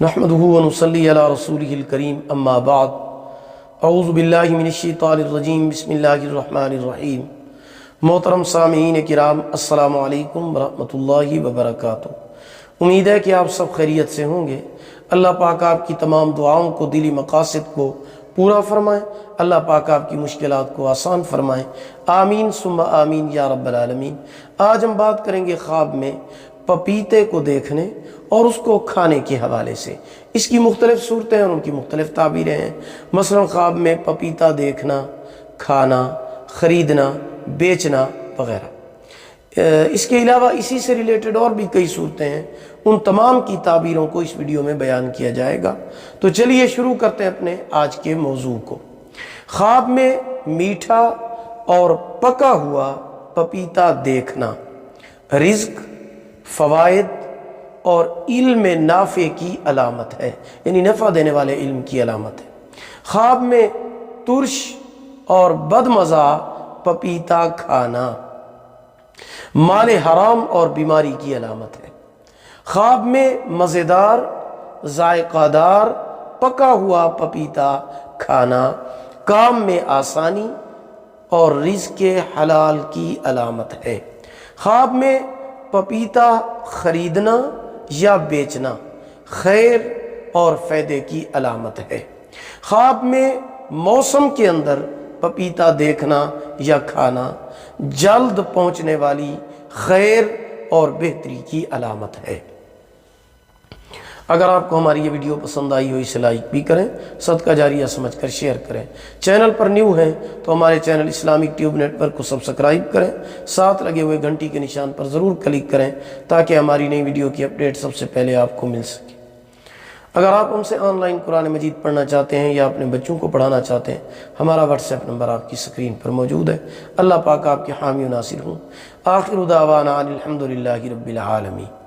نحمدہ ونصلی علی رسولہ الکریم اما بعد اعوذ باللہ من الشیطان الرجیم بسم اللہ الرحمن الرحیم۔ محترم سامعین کرام، السلام علیکم ورحمۃ اللہ وبرکاتہ۔ امید ہے کہ آپ سب خیریت سے ہوں گے۔ اللہ پاک آپ کی تمام دعاؤں کو، دلی مقاصد کو پورا فرمائیں۔ اللہ پاک آپ کی مشکلات کو آسان فرمائیں۔ آمین ثم آمین یا رب العالمین۔ آج ہم بات کریں گے خواب میں پپیتے کو دیکھنے اور اس کو کھانے کے حوالے سے۔ اس کی مختلف صورتیں اور ان کی مختلف تعبیریں ہیں۔ مثلا خواب میں پپیتا دیکھنا، کھانا، خریدنا، بیچنا وغیرہ۔ اس کے علاوہ اسی سے ریلیٹڈ اور بھی کئی صورتیں ہیں، ان تمام کی تعبیروں کو اس ویڈیو میں بیان کیا جائے گا۔ تو چلیے شروع کرتے ہیں اپنے آج کے موضوع کو۔ خواب میں میٹھا اور پکا ہوا پپیتا دیکھنا رزق، فوائد اور علم نافع کی علامت ہے، یعنی نفع دینے والے علم کی علامت ہے۔ خواب میں ترش اور بدمزہ پپیتا کھانا مال حرام اور بیماری کی علامت ہے۔ خواب میں مزیدار، ذائقہ دار پکا ہوا پپیتا کھانا کام میں آسانی اور رزق حلال کی علامت ہے۔ خواب میں پپیتا خریدنا یا بیچنا خیر اور فائدے کی علامت ہے۔ خواب میں موسم کے اندر پپیتا دیکھنا یا کھانا جلد پہنچنے والی خیر اور بہتری کی علامت ہے۔ اگر آپ کو ہماری یہ ویڈیو پسند آئی ہو اسے لائک بھی کریں، صدقہ جاریہ سمجھ کر شیئر کریں۔ چینل پر نیو ہیں تو ہمارے channel Islamic Tube network کو سبسکرائب کریں، ساتھ لگے ہوئے گھنٹی کے نشان پر ضرور کلک کریں تاکہ ہماری نئی ویڈیو کی اپڈیٹ سب سے پہلے آپ کو مل سکے۔ اگر آپ ہم سے آن لائن قرآن مجید پڑھنا چاہتے ہیں یا اپنے بچوں کو پڑھانا چاہتے ہیں، ہمارا واٹس ایپ نمبر آپ کی سکرین پر موجود ہے۔ اللہ پاک آپ کے حامی و ناصر ہوں۔ آخر دعوانا الحمدللہ رب العالمین۔